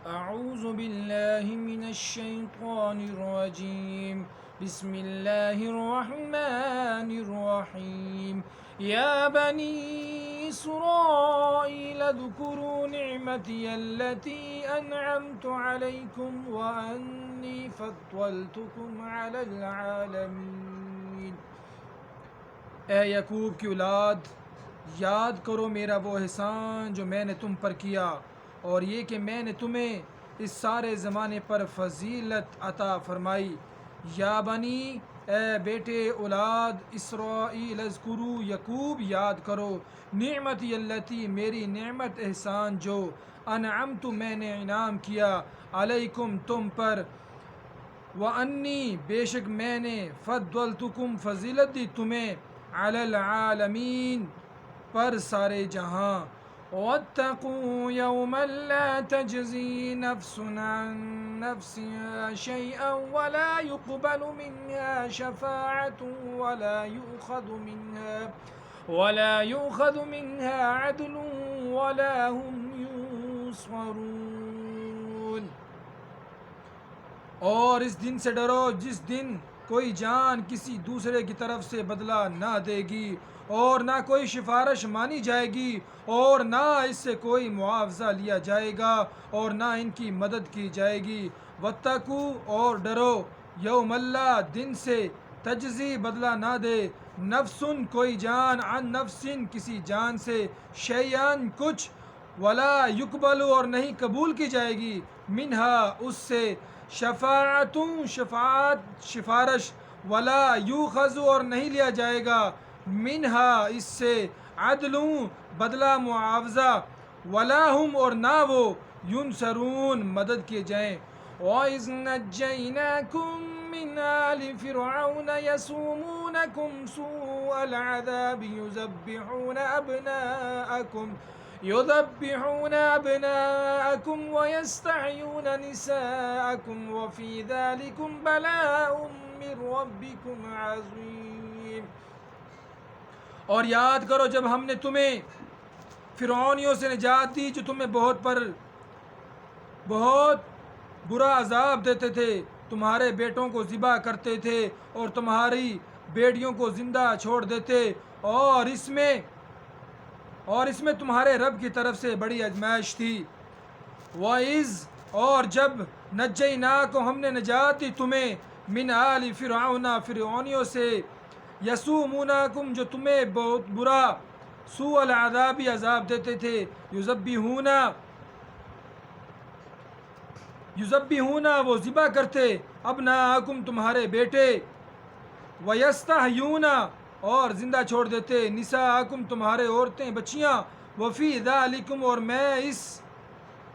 أعوذ بالله من الشيطان الرجيم. بسم الله الرحمن الرحيم. يا بني إسرائيل اذكروا نعمتي التي أنعمت عليكم وأني فضلتكم على العالمين. اے یعقوب کی اولاد، یاد کرو میرا وہ احسان جو میں نے تم پر کیا، اور یہ کہ میں نے تمہیں اس سارے زمانے پر فضیلت عطا فرمائی. یا بنی، اے بیٹے اولاد اسرائیل، اذکرو یعقوب، یاد کرو نعمتی التی، میری نعمت احسان جو انعمت میں نے انعام کیا، علیکم تم پر، وانی بے شک میں نے فضلتکم فضیلت دی تمہیں، علی العالمین پر سارے جہاں. واتقوا يوما لا تجزي نفس عن نفس شيئا ولا يقبل منها شفاعة ولا يؤخذ منها عدل ولا هم ينصرون. اور اس دن سے ڈرو جس دن کوئی جان کسی دوسرے کی طرف سے بدلہ نہ دے گی، اور نہ کوئی سفارش مانی جائے گی، اور نہ اس سے کوئی معاوضہ لیا جائے گا، اور نہ ان کی مدد کی جائے گی. واتقو، اور ڈرو، یوم اللہ دن سے، تجزی بدلہ نہ دے، نفسن کوئی جان، عن نفسن کسی جان سے، شیئن کچھ، ولا یقبل اور نہیں قبول کی جائے گی، منہا اس سے، شفاعتوں شفاعت سفارش، ولا یوخذ اور نہیں لیا جائے گا، منہا اس سے، عدلوں بدلہ معاوضہ، ولا ہم اور نہ وہ، ینصرون مدد کیے جائیں. وَإِذْ نَجَّيْنَاكُمْ مِنْ آلِ فِرْعَوْنَ يَسُومُونَكُمْ سُوءَ الْعَذَابِ يذبحون أبناءكم ويستحيون نساءكم وفي ذلكم بلاء من ربكم عظيم. اور یاد کرو جب ہم نے تمہیں فرعونیوں سے نجات دی جو تمہیں بہت برا عذاب دیتے تھے، تمہارے بیٹوں کو ذبح کرتے تھے اور تمہاری بیٹیوں کو زندہ چھوڑ دیتے، اور اس میں تمہارے رب کی طرف سے بڑی آزمائش تھی. وَإِذْ اور جب نجیناکم ہم نے نجات دی تمہیں، من آل فرعون فرعونیوں سے، یسومونکم جو تمہیں بہت برا، سوء العذاب عذاب دیتے تھے، یذبحون وہ ذبح کرتے، ابناءکم تمہارے بیٹے، ویستحیون اور زندہ چھوڑ دیتے، نساءکم تمہارے عورتیں بچیاں، وفی ذالکم اور میں اس،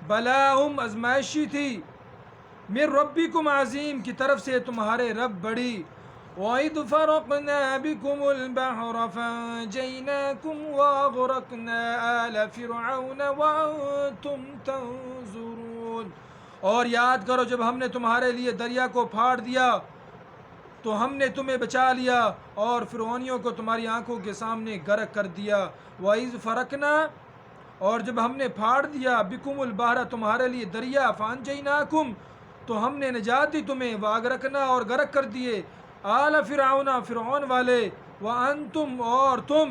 بلاءم ازمائشی تھی، من ربکم عظیم کی طرف سے تمہارے رب بڑی. وَإِذْ فَرَقْنَا بِكُمُ الْبَحْرَ فَأَنْجَيْنَاكُمْ وَأَغْرَقْنَا آلَ فِرْعَوْنَ وَأَنْتُمْ تَنْظُرُونَ. اور یاد کرو جب ہم نے تمہارے لیے دریا کو پھاڑ دیا تو ہم نے تمہیں بچا لیا اور فرعونیوں کو تمہاری آنکھوں کے سامنے غرق کر دیا. وَإِذْ فَرَقْنَا اور جب ہم نے پھاڑ دیا، بِكُمُ الْبَحْرَ تمہارے لیے دریا، فَأَنْجَيْنَاكُمْ تو ہم نے نجات دی تمہیں، وَأَغْرَقْنَا اور غرق کر دیے، آل فرعون فرعون والے، وَأَنْتُمْ اور تم،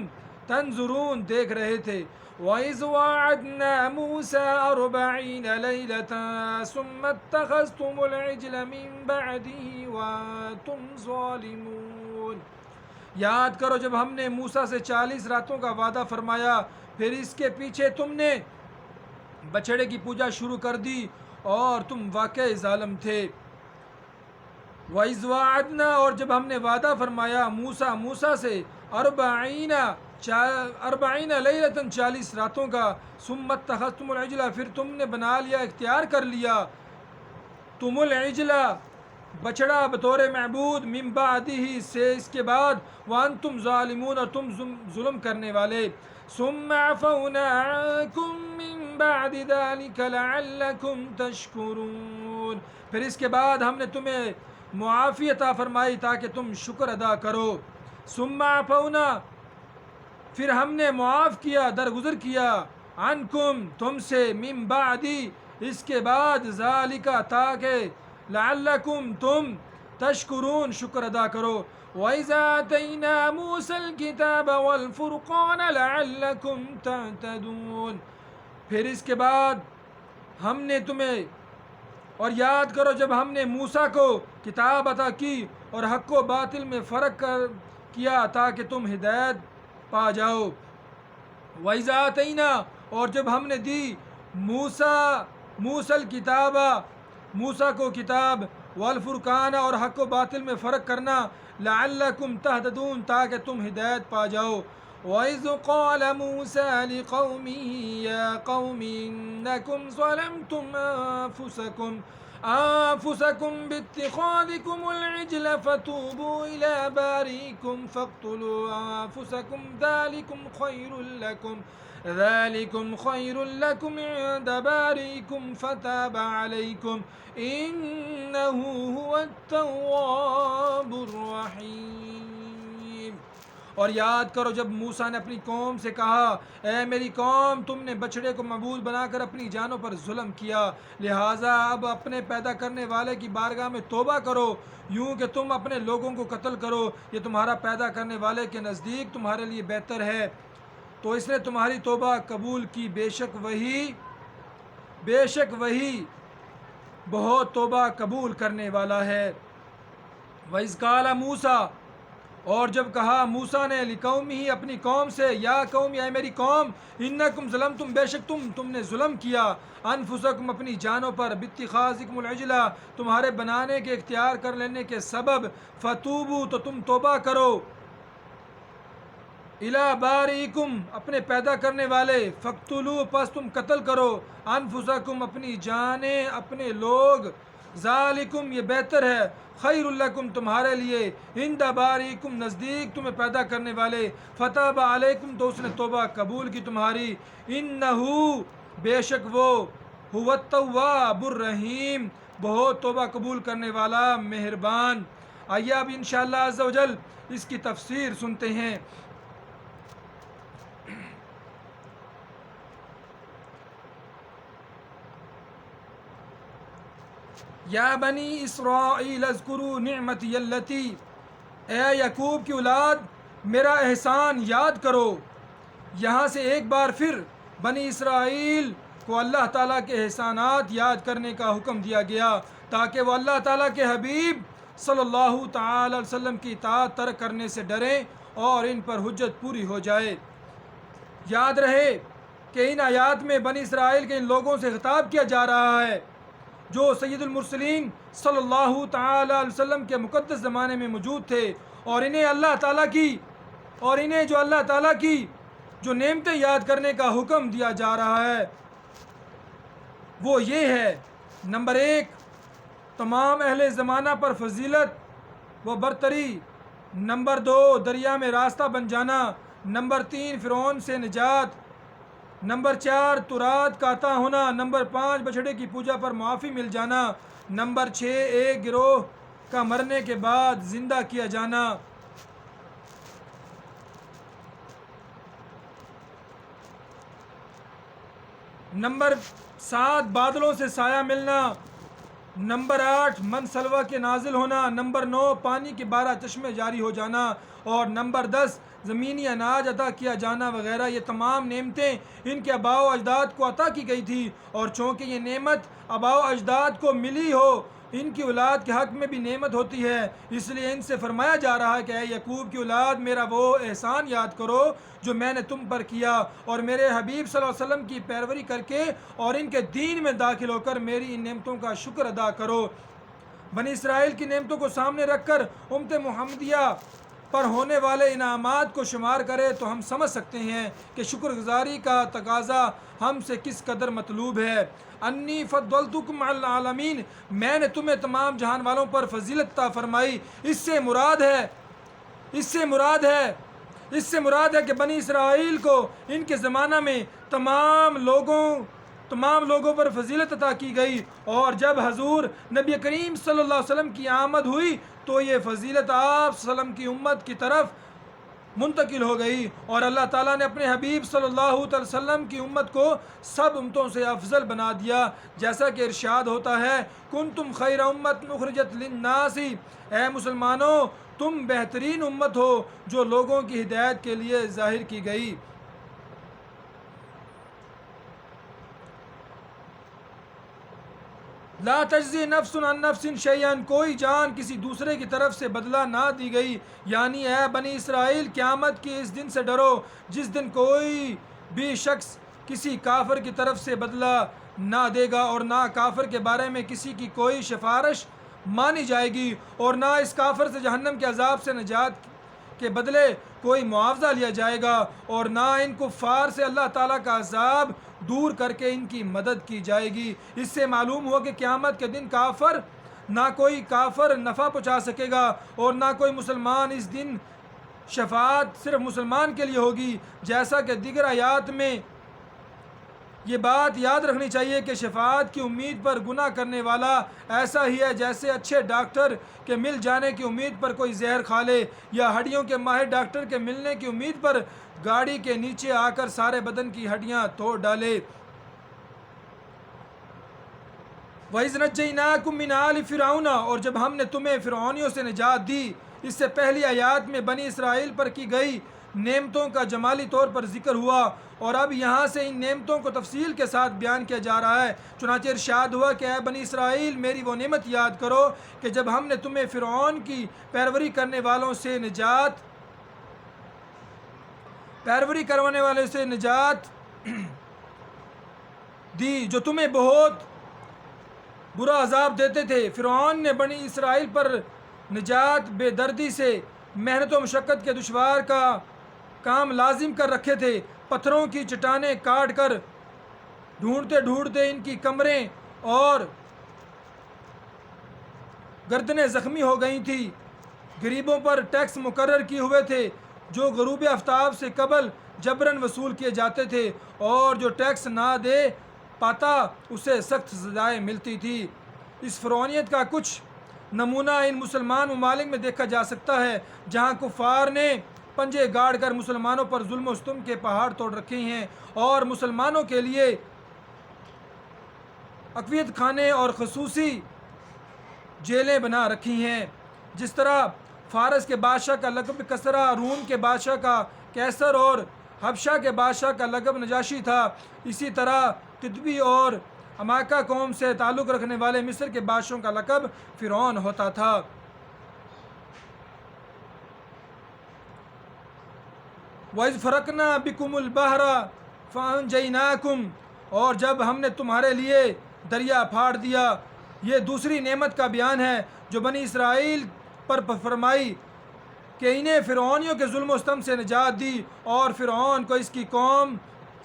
تنظرون دیکھ رہے تھے. وَإِذْ وَعَدْنَا مُوسَىٰ 40 لَيْلَةً ثُمَّ اتَّخَذْتُمُ الْعِجْلَ مِن بَعْدِهِ وَأَنْتُمْ ظَالِمُونَ. یاد کرو جب ہم نے موسیٰ سے 40 راتوں کا وعدہ فرمایا، پھر اس کے پیچھے تم نے بچڑے کی پوجا شروع کر دی اور تم واقعی ظالم تھے. وَإِذْ وَعَدْنَا اور جب ہم نے وعدہ فرمایا موسیٰ سے، 40 لیلۃ 40 راتوں کا، ثُمَّ اتَّخَذْتُمُ الْعِجْلَ پھر تم نے بنا لیا، اختیار کر لیا، تم العجل بچڑا بطور معبود، من بعدہ سے اس کے بعد، وانتم ظالمون اور تم ظلم کرنے والے. ثم عفونا عنکم من بعد ذلك لعلکم تشکرون پھر اس کے بعد ہم نے تمہیں معافی عطا فرمائی تاکہ تم شکر ادا کرو. ثم عفونا پھر ہم نے معاف کیا، درگزر کیا، عنکم تم سے، من بعد اس کے بعد ذالکا تاکہ لعلکم تم تشکرون شکر ادا کرو وَإِذَا آتَيْنَا مُوسَى الْكِتَابَ وَالْفُرْقَانَ لَعَلَّكُمْ تَهْتَدُونَ پھر اس کے بعد ہم نے تمہیں اور یاد کرو جب ہم نے موسیٰ کو کتاب عطا کی اور حق و باطل میں فرق کیا تاکہ تم ہدایت پا جاؤ وَإِذَا آتَيْنَا اور جب ہم نے دی موسیٰ الکتاب موسیٰ کو کتاب والفرقان اور حق و باطل میں فرق کرنا لعلکم تہتدون تاکہ تم ہدایت پا جاؤ وَإِذْ قَالَ مُوسَى لِقَوْمِهِ يَا قَوْمِ إِنَّكُمْ ظَلَمْتُمْ أَنفُسَكُمْ بِاتِّخَاذِكُمُ الْعِجْلَ فَتُوبُوا إِلَى بَارِئِكُمْ فَاقْتُلُوا أَنفُسَكُمْ ذَلِكُمْ خَيْرٌ لَكُمْ عِندَ بَارِئِكُمْ فَتَابَ عَلَيْكُمْ إِنَّهُ هُوَ التَّوَّابُ الرَّحِيمُ اور یاد کرو جب موسیٰ نے اپنی قوم سے کہا اے میری قوم تم نے بچڑے کو معبود بنا کر اپنی جانوں پر ظلم کیا لہٰذا اب اپنے پیدا کرنے والے کی بارگاہ میں توبہ کرو یوں کہ تم اپنے لوگوں کو قتل کرو یہ تمہارا پیدا کرنے والے کے نزدیک تمہارے لیے بہتر ہے تو اس نے تمہاری توبہ قبول کی بے شک وہی بہت توبہ قبول کرنے والا ہے وَإِذْ قَالَ مُوسَى اور جب کہا موسیٰ نے لِقَوْمِهِ اپنی قوم سے یا قوم اے میری قوم انکم ظلمتم بے شک تم نے ظلم کیا انفسکم اپنی جانوں پر باتخاذکم العجلہ تمہارے بنانے کے اختیار کر لینے کے سبب فتوبو تو تم توبہ کرو الی بارئکم اپنے پیدا کرنے والے فقتلوا پس تم قتل کرو انفسکم اپنی جانیں اپنے لوگ ذالکم یہ بہتر ہے خیر لکم تمہارے لیے عند بارئکم نزدیک تمہیں پیدا کرنے والے فتاب علیکم تو اس نے توبہ قبول کی تمہاری انہو بے شک وہ هو التواب الرحیم بہت توبہ قبول کرنے والا مہربان آئیے اب انشاءاللہ عز و جل اس کی تفسیر سنتے ہیں یا بنی اسرائیل اذکروا نعمتی اللتی اے یعقوب کی اولاد میرا احسان یاد کرو یہاں سے ایک بار پھر بنی اسرائیل کو اللہ تعالیٰ کے احسانات یاد کرنے کا حکم دیا گیا تاکہ وہ اللہ تعالیٰ کے حبیب صلی اللہ تعالی علیہ وسلم کی اطاعت ترک کرنے سے ڈریں اور ان پر حجت پوری ہو جائے یاد رہے کہ ان آیات میں بنی اسرائیل کے ان لوگوں سے خطاب کیا جا رہا ہے جو سید المرسلین صلی اللہ تعالی علیہ وسلم کے مقدس زمانے میں موجود تھے اور انہیں جو اللہ تعالیٰ کی جو نعمتیں یاد کرنے کا حکم دیا جا رہا ہے وہ یہ ہے نمبر 1 تمام اہل زمانہ پر فضیلت و برتری نمبر 2 دریا میں راستہ بن جانا نمبر 3 فرعون سے نجات نمبر 4 تورات کا عطا ہونا نمبر 5 بچھڑے کی پوجا پر معافی مل جانا نمبر 6 ایک گروہ کا مرنے کے بعد زندہ کیا جانا نمبر 7 بادلوں سے سایہ ملنا نمبر 8 من سلوہ کے نازل ہونا نمبر 9 پانی کے 12 چشمے جاری ہو جانا اور نمبر 10 زمینی اناج عطا کیا جانا وغیرہ یہ تمام نعمتیں ان کے آباء و اجداد کو عطا کی گئی تھی اور چونکہ یہ نعمت آباء و اجداد کو ملی ہو ان کی اولاد کے حق میں بھی نعمت ہوتی ہے اس لیے ان سے فرمایا جا رہا ہے کہ اے یعقوب کی اولاد میرا وہ احسان یاد کرو جو میں نے تم پر کیا اور میرے حبیب صلی اللہ علیہ وسلم کی پیروی کر کے اور ان کے دین میں داخل ہو کر میری ان نعمتوں کا شکر ادا کرو بنی اسرائیل کی نعمتوں کو سامنے رکھ کر امت محمدیہ پر ہونے والے انعامات کو شمار کرے تو ہم سمجھ سکتے ہیں کہ شکر گزاری کا تقاضا ہم سے کس قدر مطلوب ہے انی فضلتکم علی العالمین میں نے تمہیں تمام جہان والوں پر فضیلت عطا فرمائی اس سے مراد ہے کہ بنی اسرائیل کو ان کے زمانہ میں تمام لوگوں پر فضیلت عطا کی گئی اور جب حضور نبی کریم صلی اللہ علیہ وسلم کی آمد ہوئی تو یہ فضیلت آپ صلی اللہ علیہ وسلم کی امت کی طرف منتقل ہو گئی، اور اللہ تعالیٰ نے اپنے حبیب صلی اللہ علیہ وسلم کی امت کو سب امتوں سے افضل بنا دیا، جیسا کہ ارشاد ہوتا ہے کنتم خیر امت اخرجت للناس، اے مسلمانوں تم بہترین امت ہو جو لوگوں کی ہدایت کے لیے ظاہر کی گئی۔ لا تجزی نفس عن نفس شیئا، کوئی جان کسی دوسرے کی طرف سے بدلہ نہ دی گئی، یعنی اے بنی اسرائیل قیامت کے اس دن سے ڈرو جس دن کوئی بھی شخص کسی کافر کی طرف سے بدلہ نہ دے گا، اور نہ کافر کے بارے میں کسی کی کوئی سفارش مانی جائے گی، اور نہ اس کافر سے جہنم کے عذاب سے نجات کے بدلے کوئی معاوضہ لیا جائے گا، اور نہ ان کفار سے اللہ تعالیٰ کا عذاب دور کر کے ان کی مدد کی جائے گی۔ اس سے معلوم ہوا کہ قیامت کے دن نہ کوئی کافر نفع پہنچا سکے گا، اور نہ کوئی مسلمان۔ اس دن شفاعت صرف مسلمان کے لیے ہوگی، جیسا کہ دیگر آیات میں۔ یہ بات یاد رکھنی چاہیے کہ شفاعت کی امید پر گناہ کرنے والا ایسا ہی ہے جیسے اچھے ڈاکٹر کے مل جانے کی امید پر کوئی زہر کھا لے، یا ہڈیوں کے ماہر ڈاکٹر کے ملنے کی امید پر گاڑی کے نیچے آ کر سارے بدن کی ہڈیاں توڑ ڈالے۔ وَإِذْ نَجَّيْنَاكُمْ مِنْ آلِ فِرْعَوْنَ، اور جب ہم نے تمہیں فرعونیوں سے نجات دی۔ اس سے پہلی آیات میں بنی اسرائیل پر کی گئی نعمتوں کا جمالی طور پر ذکر ہوا، اور اب یہاں سے ان نعمتوں کو تفصیل کے ساتھ بیان کیا جا رہا ہے۔ چنانچہ ارشاد ہوا کہ اے بنی اسرائیل میری وہ نعمت یاد کرو کہ جب ہم نے تمہیں فرعون کی پیروی کرنے والوں سے نجات دی، جو تمہیں بہت برا عذاب دیتے تھے۔ فرعون نے بنی اسرائیل پر نجات بے دردی سے محنت و مشقت کے دشوار کا کام لازم کر رکھے تھے۔ پتھروں کی چٹانیں کاٹ کر ڈھونڈتے ڈھونڈتے ان کی کمریں اور گردنیں زخمی ہو گئی تھیں۔ غریبوں پر ٹیکس مقرر کیے ہوئے تھے جو غروب آفتاب سے قبل جبراً وصول کیے جاتے تھے، اور جو ٹیکس نہ دے پاتا اسے سخت سزائیں ملتی تھی۔ اس فرعونیت کا کچھ نمونہ ان مسلمان ممالک میں دیکھا جا سکتا ہے جہاں کفار نے پنجے گاڑ کر مسلمانوں پر ظلم و ستم کے پہاڑ توڑ رکھے ہیں، اور مسلمانوں کے لیے عقیدت خانے اور خصوصی جیلیں بنا رکھی ہیں۔ جس طرح فارس کے بادشاہ کا لقب کسریٰ، روم کے بادشاہ کا قیصر اور حبشہ کے بادشاہ کا لقب نجاشی تھا، اسی طرح قطبی اور اماکہ قوم سے تعلق رکھنے والے مصر کے بادشاہوں کا لقب فرعون ہوتا تھا۔ وَإِذْ فَرَقْنَا بِكُمُ الْبَحْرَ فَأَنْجَيْنَاكُمْ، اور جب ہم نے تمہارے لیے دریا پھاڑ دیا۔ یہ دوسری نعمت کا بیان ہے جو بنی اسرائیل پر فرمائی کہ انہیں فرعونیوں کے ظلم و ستم سے نجات دی، اور فرعون کو اس کی قوم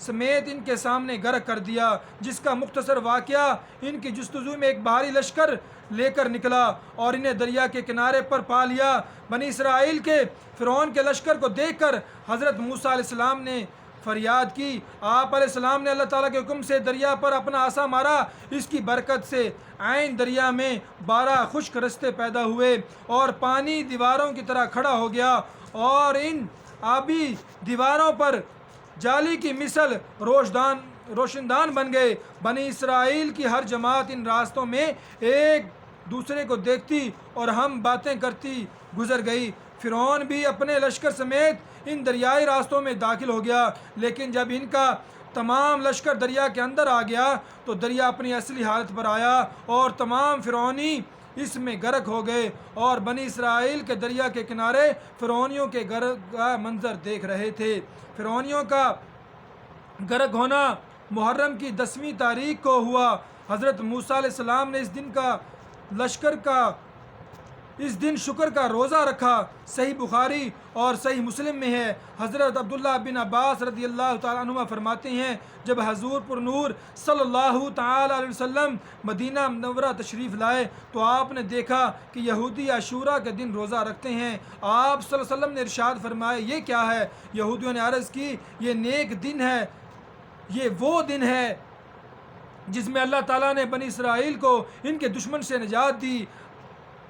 سمیت ان کے سامنے غرق کر دیا، جس کا مختصر واقعہ ان کی جستجو میں ایک بھاری لشکر لے کر نکلا اور انہیں دریا کے کنارے پر پا لیا۔ بنی اسرائیل کے فرعون کے لشکر کو دیکھ کر حضرت موسیٰ علیہ السلام نے فریاد کی۔ آپ علیہ السلام نے اللہ تعالیٰ کے حکم سے دریا پر اپنا عصا مارا، اس کی برکت سے عین دریا میں 12 خشک رستے پیدا ہوئے، اور پانی دیواروں کی طرح کھڑا ہو گیا، اور ان آبی دیواروں پر جالی کی مثل روشندان بن گئے۔ بنی اسرائیل کی ہر جماعت ان راستوں میں ایک دوسرے کو دیکھتی اور ہم باتیں کرتی گزر گئی۔ فرعون بھی اپنے لشکر سمیت ان دریائی راستوں میں داخل ہو گیا، لیکن جب ان کا تمام لشکر دریا کے اندر آ گیا تو دریا اپنی اصلی حالت پر آیا اور تمام فرعونی اس میں غرق ہو گئے، اور بنی اسرائیل کے دریا کے کنارے فرعونیوں کے غرق کا منظر دیکھ رہے تھے۔ فرعونیوں کا غرق ہونا محرم کی 10ویں تاریخ کو ہوا۔ حضرت موسیٰ علیہ السلام نے اس دن شکر کا روزہ رکھا۔ صحیح بخاری اور صحیح مسلم میں ہے، حضرت عبداللہ بن عباس رضی اللہ تعالیٰ عنہما فرماتے ہیں جب حضور پر نور صلی اللہ تعالیٰ علیہ وسلم مدینہ منورہ تشریف لائے تو آپ نے دیکھا کہ یہودی عاشوراء کے دن روزہ رکھتے ہیں۔ آپ صلی اللہ علیہ وسلم نے ارشاد فرمایا یہ کیا ہے؟ یہودیوں نے عرض کی یہ نیک دن ہے، یہ وہ دن ہے جس میں اللہ تعالیٰ نے بنی اسرائیل کو ان کے دشمن سے نجات دی۔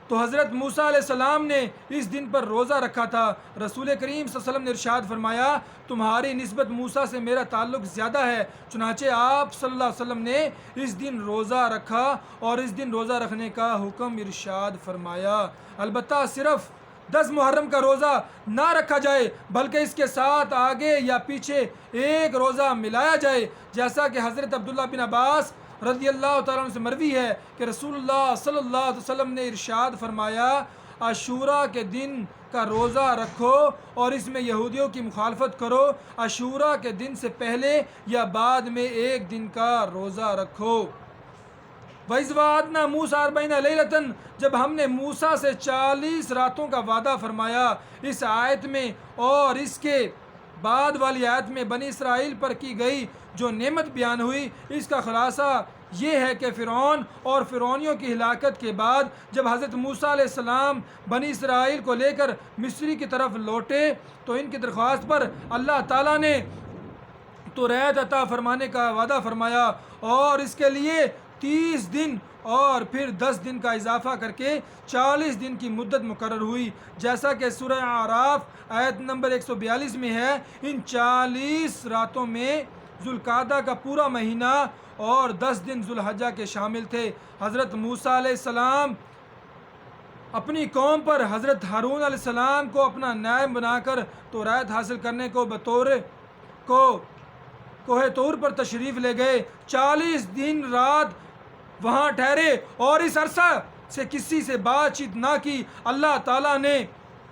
تو تو حضرت موسیٰ علیہ السلام نے اس دن پر روزہ رکھا تھا۔ رسول کریم صلی اللہ علیہ وسلم نے ارشاد فرمایا تمہاری نسبت موسیٰ سے میرا تعلق زیادہ ہے، چنانچہ آپ صلی اللہ علیہ وسلم نے اس دن روزہ رکھا اور اس دن روزہ رکھنے کا حکم ارشاد فرمایا۔ البتہ صرف 10 محرم کا روزہ نہ رکھا جائے بلکہ اس کے ساتھ آگے یا پیچھے ایک روزہ ملایا جائے، جیسا کہ حضرت عبداللہ بن عباس رضی اللہ تعالیٰ عنہ سے مروی ہے کہ رسول اللہ صلی اللہ علیہ وسلم نے ارشاد فرمایا عاشوراء کے دن کا روزہ رکھو اور اس میں یہودیوں کی مخالفت کرو، عاشوراء کے دن سے پہلے یا بعد میں ایک دن کا روزہ رکھو۔ وَإِذْ وَعَدْنَا مُوسَىٰ 40 لَيْلَةً جب ہم نے موسیٰ سے 40 راتوں کا وعدہ فرمایا، اس آیت میں اور اس کے بعد والی آیت میں بنی اسرائیل پر کی گئی جو نعمت بیان ہوئی، اس کا خلاصہ یہ ہے کہ فرعون اور فرعونیوں کی ہلاکت کے بعد جب حضرت موسیٰ علیہ السلام بنی اسرائیل کو لے کر مصر کی طرف لوٹے تو ان کی درخواست پر اللہ تعالیٰ نے توریت عطا فرمانے کا وعدہ فرمایا اور اس کے لیے 30 دن اور پھر 10 دن کا اضافہ کر کے 40 دن کی مدت مقرر ہوئی، جیسا کہ سورہ اعراف آیت نمبر 142 میں ہے۔ ان 40 راتوں میں ذوالقعدہ کا پورا مہینہ اور 10 دن ذوالحجہ کے شامل تھے۔ حضرت موسیٰ علیہ السلام اپنی قوم پر حضرت ہارون علیہ السلام کو اپنا نائب بنا کر توریت حاصل کرنے کو بطور کوہ طور پر تشریف لے گئے۔ 40 دن رات وہاں ٹھہرے اور اس عرصہ سے کسی سے بات چیت نہ کی۔ اللہ تعالیٰ نے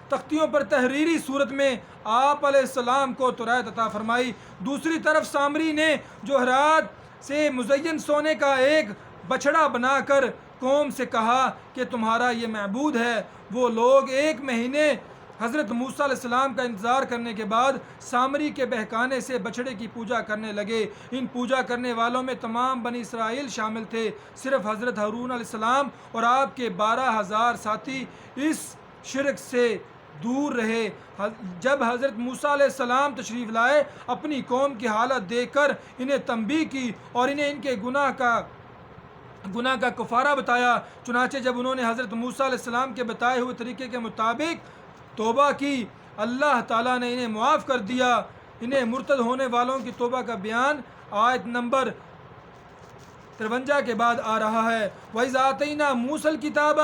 تختیوں پر تحریری صورت میں آپ علیہ السلام کو توریت عطا فرمائی۔ دوسری طرف سامری نے جوہرات سے مزین سونے کا ایک بچھڑا بنا کر قوم سے کہا کہ تمہارا یہ معبود ہے۔ وہ لوگ 1 مہینے حضرت موسیٰ علیہ السلام کا انتظار کرنے کے بعد سامری کے بہکانے سے بچھڑے کی پوجا کرنے لگے۔ ان پوجا کرنے والوں میں تمام بنی اسرائیل شامل تھے، صرف حضرت ہارون علیہ السلام اور آپ کے 12,000 ساتھی اس شرک سے دور رہے۔ جب حضرت موسیٰ علیہ السلام تشریف لائے، اپنی قوم کی حالت دیکھ کر انہیں تنبیہ کی اور انہیں ان کے گناہ کا کفارہ بتایا۔ چنانچہ جب انہوں نے حضرت موسیٰ علیہ السلام کے بتائے ہوئے طریقے کے مطابق توبہ کی، اللہ تعالیٰ نے انہیں معاف کر دیا۔ انہیں مرتد ہونے والوں کی توبہ کا بیان آیت نمبر 53 کے بعد آ رہا ہے۔ وَإِذْ آتَيْنَا مُوسَى الْكِتَابَ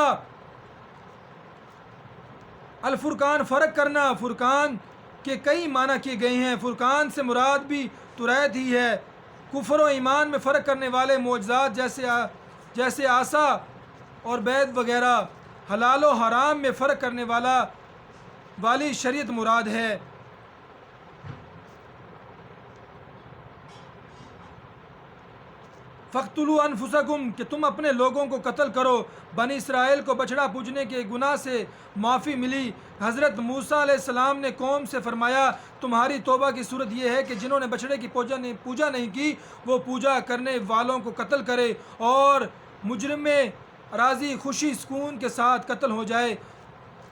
الفرقان، فرق کرنا، فرقان کے کئی معنی کیے گئے ہیں۔ فرقان سے مراد بھی توریت ہی ہے۔ کفر و ایمان میں فرق کرنے والے معجزات جیسے عصا اور بیت وغیرہ، حلال و حرام میں فرق کرنے والی شریعت مراد ہے۔ فَاقْتُلُوا أَنفُسَكُمْ کہ تم اپنے لوگوں کو قتل کرو۔ بنی اسرائیل کو بچڑا پوجنے کے گناہ سے معافی ملی۔ حضرت موسیٰ علیہ السلام نے قوم سے فرمایا تمہاری توبہ کی صورت یہ ہے کہ جنہوں نے بچڑے کی پوجا نہیں کی وہ پوجا کرنے والوں کو قتل کرے اور مجرم میں راضی خوشی سکون کے ساتھ قتل ہو جائے۔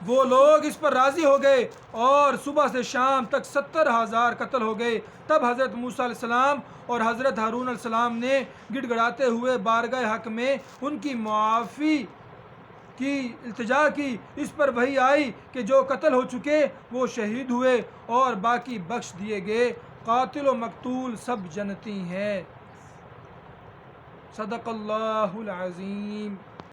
وہ لوگ اس پر راضی ہو گئے اور صبح سے شام تک 70,000 قتل ہو گئے۔ تب حضرت موسیٰ علیہ السلام اور حضرت ہارون علیہ السلام نے گڑ گڑاتے ہوئے بارگاہ حق میں ان کی معافی کی التجا کی۔ اس پر وحی آئی کہ جو قتل ہو چکے وہ شہید ہوئے اور باقی بخش دیے گئے۔ قاتل و مقتول سب جنتی ہیں۔ صدق اللہ العظیم۔